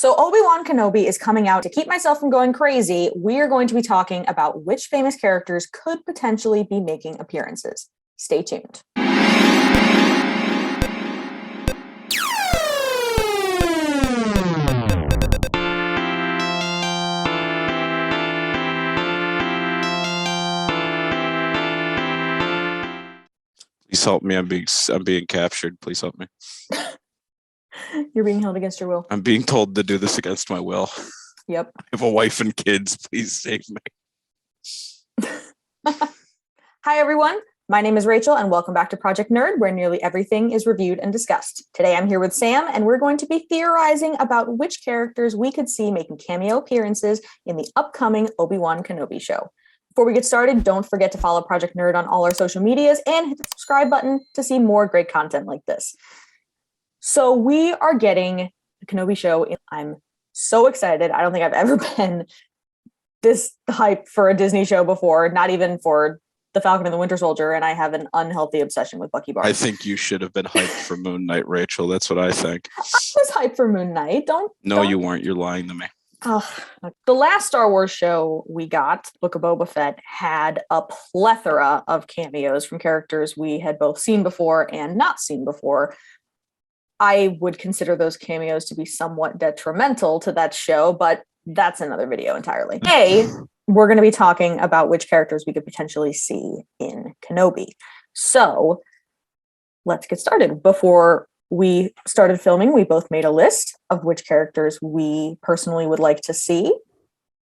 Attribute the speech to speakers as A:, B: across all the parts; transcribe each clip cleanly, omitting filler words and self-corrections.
A: So Obi-Wan Kenobi is coming out. To keep myself from going crazy, we are going to be talking about which famous characters could potentially be making appearances. Stay tuned.
B: Please help me. I'm being captured. Please help me.
A: You're being held against your will.
B: I'm being told to do this against my will.
A: Yep.
B: I have a wife and kids. Please save me.
A: Hi, everyone. My name is Rachel, and welcome back to Project N.E.R.D, where nearly everything is reviewed and discussed. Today, I'm here with Sam, and we're going to be theorizing about which characters we could see making cameo appearances in the upcoming Obi-Wan Kenobi show. Before we get started, don't forget to follow Project N.E.R.D on all our social medias and hit the subscribe button to see more great content like this. So we are getting the Kenobi show. I'm so excited. I don't think I've ever been this hyped for a Disney show before, not even for The Falcon and the Winter Soldier, and I have an unhealthy obsession with Bucky Barnes.
B: I think you should have been hyped for Moon Knight, Rachel. That's what I think.
A: I was hyped for Moon Knight.
B: No, you weren't. You're lying to me.
A: The last Star Wars show we got, Book of Boba Fett, had a plethora of cameos from characters we had both seen before and not seen before. I would consider those cameos to be somewhat detrimental to that show, but that's another video entirely. Today, we're going to be talking about which characters we could potentially see in Kenobi. So let's get started. Before we started filming, we both made a list of which characters we personally would like to see.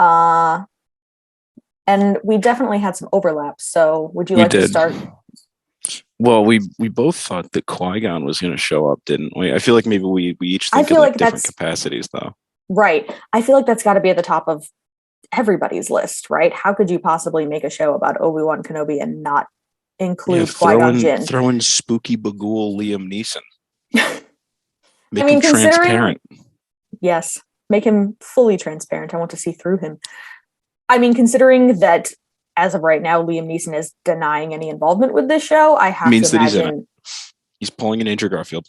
A: And we definitely had some overlaps. So would you like to start?
B: Well, we both thought that Qui-Gon was going to show up, didn't we? I feel like maybe we each think in different capacities, though. Right.
A: I feel like that's got to be at the top of everybody's list, right? How could you possibly make a show about Obi-Wan Kenobi and not include Qui-Gon Jinn?
B: Throw in spooky Bagul Liam Neeson. Make him transparent.
A: Yes, make him fully transparent. I want to see through him. I mean, considering that as of right now, Liam Neeson is denying any involvement with this show, I have to imagine
B: he's in it. He's pulling an Andrew Garfield.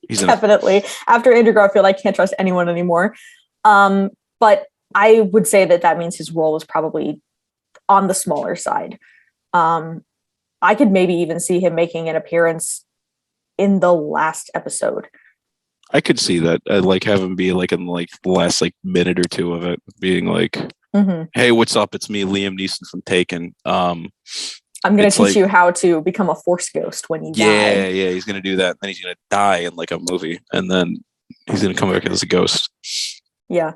B: He's
A: definitely. After Andrew Garfield, I can't trust anyone anymore. But I would say that means his role is probably on the smaller side. I could maybe even see him making an appearance in the last episode.
B: I could see that. I'd have him be in the last minute or two of it, being like, "Hey, what's up? It's me, Liam Neeson from Taken. I'm
A: going to teach you how to become a Force ghost when you die."
B: Yeah, he's going to do that. Then he's going to die in a movie, and then he's going to come back as a ghost.
A: Yeah.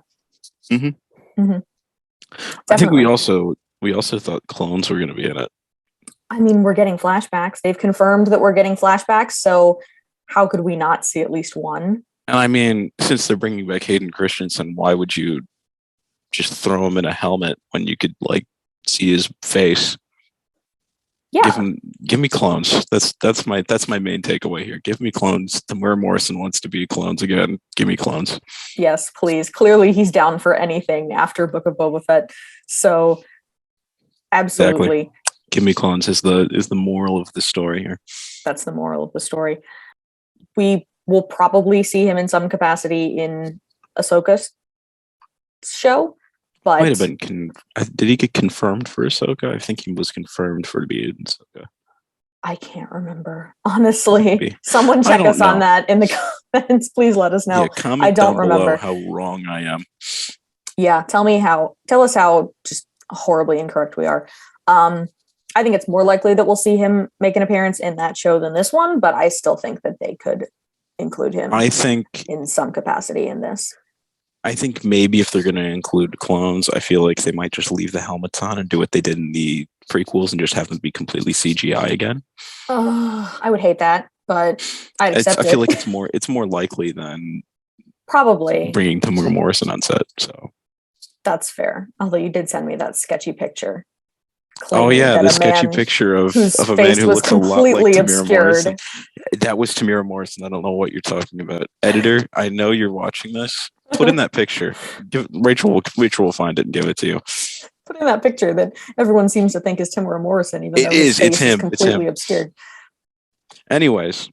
B: I think we also thought clones were going to be in it.
A: I mean, we're getting flashbacks. They've confirmed that we're getting flashbacks, so how could we not see at least one?
B: And I mean, since they're bringing back Hayden Christensen, why would you just throw him in a helmet when you could see his face?
A: Yeah.
B: Give me clones. That's my main takeaway here. Give me clones. Tamara Morrison wants to be clones again. Give me clones.
A: Yes, please. Clearly he's down for anything after Book of Boba Fett. So absolutely.
B: Exactly. Give me clones is the moral of the story here.
A: That's the moral of the story. We will probably see him in some capacity in Ahsoka's show. But
B: might have been. Did he get confirmed for Ahsoka? I think he was confirmed for to be in Ahsoka.
A: I can't remember. Honestly, someone check us on that in the comments. Please let us know.
B: Yeah, comment
A: I don't
B: down
A: remember
B: how wrong I am.
A: Yeah, tell us how just horribly incorrect we are. I think it's more likely that we'll see him make an appearance in that show than this one, but I still think that they could include him.
B: I think
A: in some capacity in this.
B: I think maybe if they're going to include clones, I feel like they might just leave the helmets on and do what they did in the prequels and just have them be completely CGI again.
A: I would hate that, but I'd accept it.
B: I feel like it's more likely than
A: probably
B: bringing Tamara Morrison on set. So
A: that's fair. Although you did send me that sketchy picture.
B: Oh yeah, the sketchy picture of a man who looks a lot like Tamara Morrison. That was Tamara Morrison. I don't know what you're talking about. Editor, I know you're watching this. Put in that picture. Rachel will find it and give it to you.
A: Put in that picture that everyone seems to think is Tamara Morrison, even though his face is completely obscured.
B: Anyways,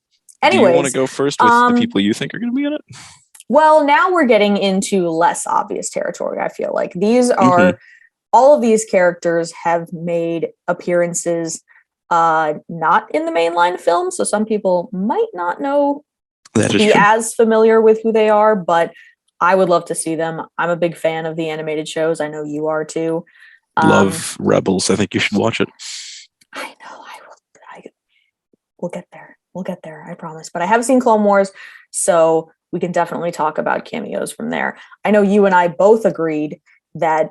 B: do you want to go first with the people you think are going to be in it?
A: Well, now we're getting into less obvious territory, I feel like. These are, all of these characters have made appearances not in the mainline film, so some people might not be as familiar with who they are, but I would love to see them. I'm a big fan of the animated shows. I know you are too.
B: Love Rebels. I think you should watch it.
A: I know. We'll get there. I promise. But I have seen Clone Wars, so we can definitely talk about cameos from there. I know you and I both agreed that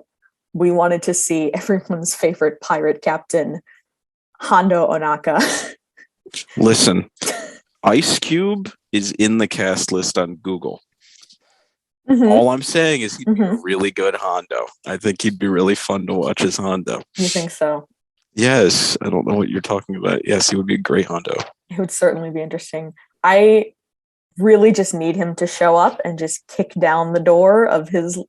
A: we wanted to see everyone's favorite pirate captain, Hondo Ohnaka.
B: Listen, Ice Cube is in the cast list on Google. All I'm saying is he'd be a really good Hondo. I think he'd be really fun to watch as Hondo.
A: You think so?
B: Yes. I don't know what you're talking about. Yes, he would be a great Hondo.
A: It would certainly be interesting. I really just need him to show up and just kick down the door of his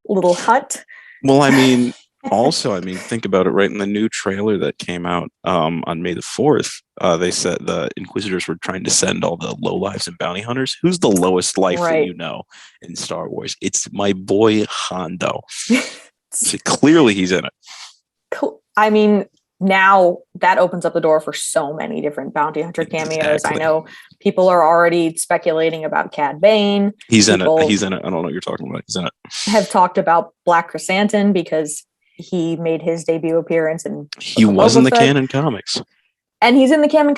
A: little hut.
B: Well, I mean, also, think about it, right? In the new trailer that came out on May the 4th, they said the Inquisitors were trying to send all the lowlives and bounty hunters. Who's the lowest life that you know in Star Wars? It's my boy Hondo. So clearly he's in it.
A: Cool. I mean, now that opens up the door for so many different bounty hunter cameos. Exactly. I know people are already speculating about Cad Bane.
B: He's in it. I don't know what you're talking about. He's in it.
A: Have talked about Black Chrysanthemum because he made his debut appearance and
B: he was in the canon comics.
A: And he's in the canon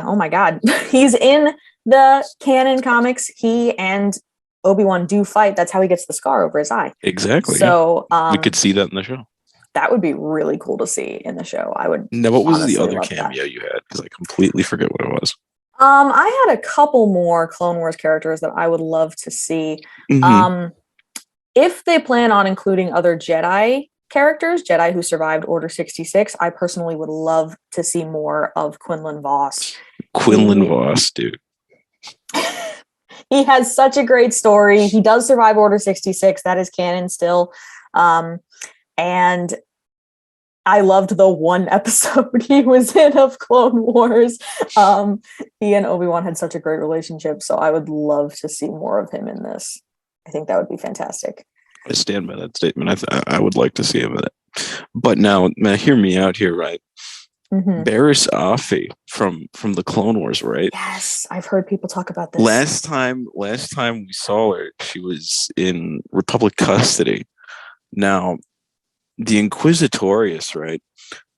A: oh my god. He's in the canon comics. He and Obi-Wan do fight. That's how he gets the scar over his eye.
B: Exactly.
A: So
B: we could see that in the show.
A: That would be really cool to see in the show. I would.
B: Now, what was the other cameo you had? Because I completely forget what it was.
A: I had a couple more Clone Wars characters that I would love to see. If they plan on including other Jedi characters, Jedi who survived Order 66, I personally would love to see more of Quinlan Vos.
B: Vos, dude.
A: He has such a great story. He does survive Order 66. That is canon still. And I loved the one episode he was in of Clone Wars. He and Obi-Wan had such a great relationship, so I would love to see more of him in this. I think that would be fantastic.
B: I stand by that statement. I would like to see him in it. But now, hear me out here, right? Barriss Offee from the Clone Wars, right?
A: Yes, I've heard people talk about this.
B: Last time we saw her, she was in Republic custody. Now, the Inquisitorius, right?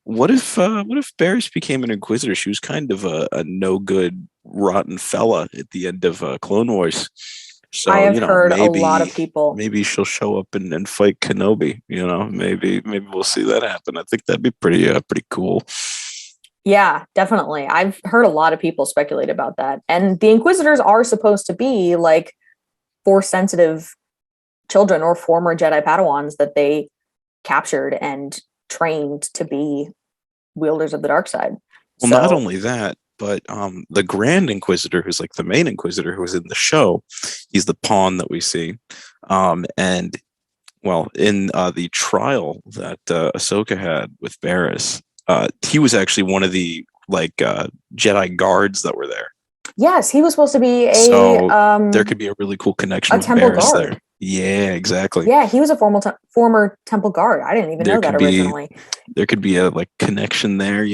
B: What if Barriss became an Inquisitor? She was kind of a no good, rotten fella at the end of Clone Wars. So
A: I have heard a lot of people.
B: Maybe she'll show up and fight Kenobi. Maybe we'll see that happen. I think that'd be pretty cool.
A: Yeah, definitely. I've heard a lot of people speculate about that. And the Inquisitors are supposed to be like Force-sensitive children or former Jedi Padawans that they captured and trained to be wielders of the dark side.
B: Well, not only that, but the Grand Inquisitor, who's like the main Inquisitor who was in the show, he's the pawn that we see. And in the trial that Ahsoka had with Barriss, he was actually one of the Jedi guards that were there.
A: Yes, he was supposed to be
B: there could be a really cool connection with
A: temple
B: Barriss
A: guard.
B: there. Yeah, exactly.
A: Yeah, he was a former temple guard. I didn't even know that originally.
B: There could be a connection there,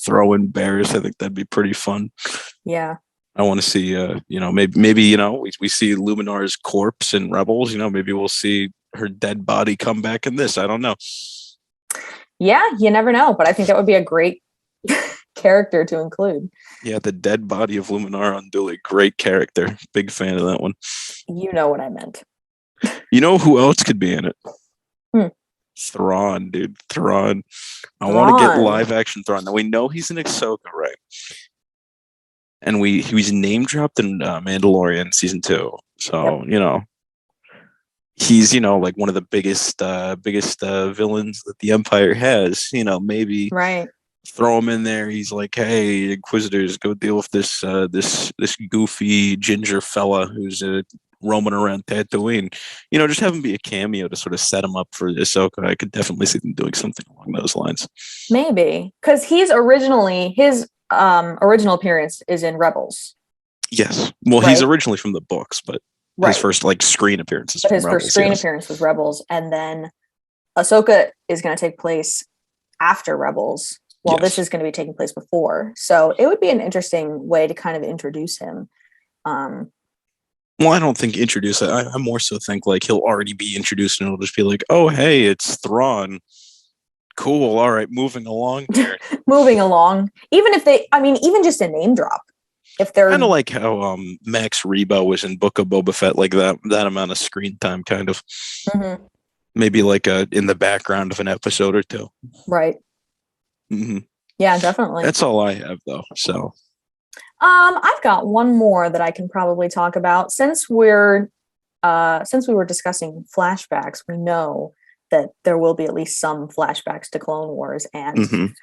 B: throw in Barriss. I think that'd be pretty fun.
A: Yeah.
B: I want to see, maybe we see Luminar's corpse in Rebels. Maybe we'll see her dead body come back in this. I don't know.
A: Yeah, you never know, but I think that would be a great character to include.
B: Yeah, the dead body of Luminar on Unduli. Great character. Big fan of that one.
A: You know what I meant.
B: You know who else could be in it? Thrawn, dude. Thrawn. I want to get live action Thrawn. Now we know he's in Ahsoka, right? And he was name dropped in Mandalorian season 2. So, he's, like one of the biggest villains that the Empire has. Maybe
A: right.
B: Throw him in there. He's like, hey, Inquisitors, go deal with this goofy ginger fella who's roaming around Tatooine. Just have him be a cameo to sort of set him up for Ahsoka. I could definitely see them doing something along those lines.
A: Maybe because his original appearance is in Rebels.
B: Yes, well, right? He's originally from the books, but His first like screen appearances.
A: But his first screen appearance was Rebels, and then Ahsoka is going to take place after Rebels, while this is going to be taking place before. So it would be an interesting way to kind of introduce him.
B: Well, I don't think introduce it. I more so think like he'll already be introduced and it'll just be like, oh, hey, it's Thrawn. Cool. All right. Moving along here.
A: Moving along. Even just a name drop. If they're
B: kind of like how Max Rebo was in Book of Boba Fett, like that amount of screen time, kind of. Mm-hmm. Maybe like in the background of an episode or two.
A: Right.
B: Mm-hmm.
A: Yeah, definitely.
B: That's all I have, though. So.
A: I've got one more that I can probably talk about. Since we were discussing flashbacks, we know that there will be at least some flashbacks to Clone Wars, and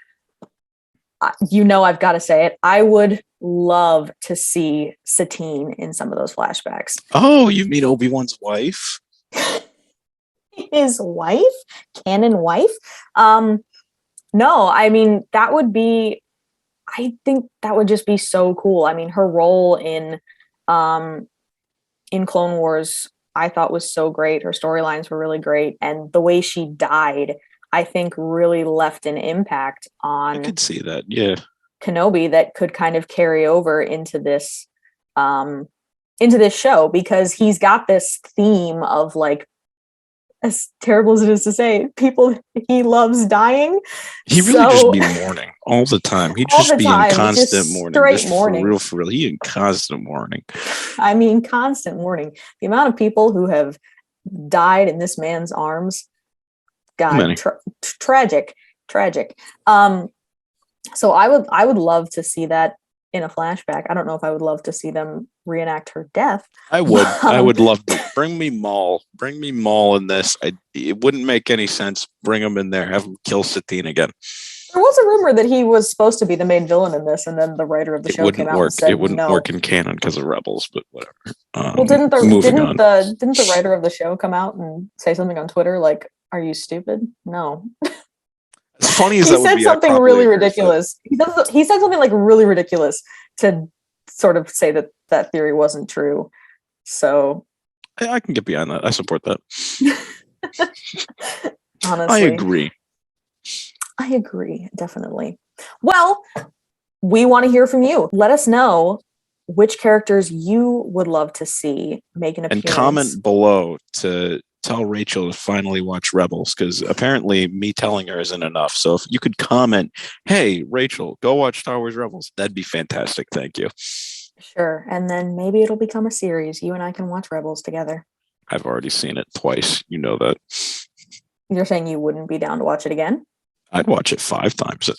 A: I've got to say it. I would love to see Satine in some of those flashbacks.
B: Oh, you mean Obi-Wan's wife?
A: His wife, canon wife. No, I mean that would be. I think that would just be so cool. I mean, her role in Clone Wars, I thought was so great. Her storylines were really great. And the way she died, I think really left an impact on
B: I could see that, yeah.
A: Kenobi that could kind of carry over into this show, because he's got this theme of like, as terrible as it is to say, people he loves dying.
B: He really just be mourning all the time. He'd just be in constant mourning.
A: Straight mourning.
B: For real. He in constant mourning.
A: I mean, constant mourning. The amount of people who have died in this man's arms, God, tragic. So I would love to see that in a flashback. I don't know if I would love to see them reenact her death.
B: I would. I would love to. Bring me Maul in this. It wouldn't make any sense. Bring him in there. Have him kill Satine again.
A: There was a rumor that he was supposed to be the main villain in this, and then the writer of the show came out and said
B: it wouldn't work in canon because of Rebels, but whatever.
A: Well, didn't the writer of the show come out and say something on Twitter like, "Are you stupid?" No.
B: As funny as
A: he said something really ridiculous. He said something like really ridiculous to sort of say that theory wasn't true. So
B: I can get behind that. I support that.
A: Honestly, I agree, definitely. Well, we want to hear from you. Let us know which characters you would love to see make an appearance.
B: And comment below to tell Rachel to finally watch Rebels, because apparently me telling her isn't enough. So if you could comment, hey, Rachel, go watch Star Wars Rebels, that'd be fantastic. Thank you.
A: Sure. And then maybe it'll become a series. You and I can watch Rebels together.
B: I've already seen it twice. You know that.
A: You're saying you wouldn't be down to watch it again?
B: I'd watch it 5 times. Are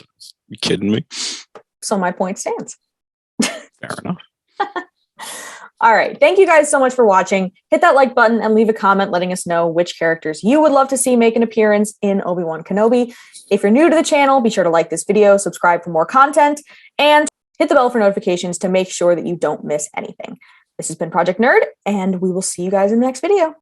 B: you kidding me?
A: So my point stands.
B: Fair enough.
A: All right. Thank you guys so much for watching. Hit that like button and leave a comment letting us know which characters you would love to see make an appearance in Obi-Wan Kenobi. If you're new to the channel, be sure to like this video, subscribe for more content, and hit the bell for notifications to make sure that you don't miss anything. This has been Project Nerd, and we will see you guys in the next video.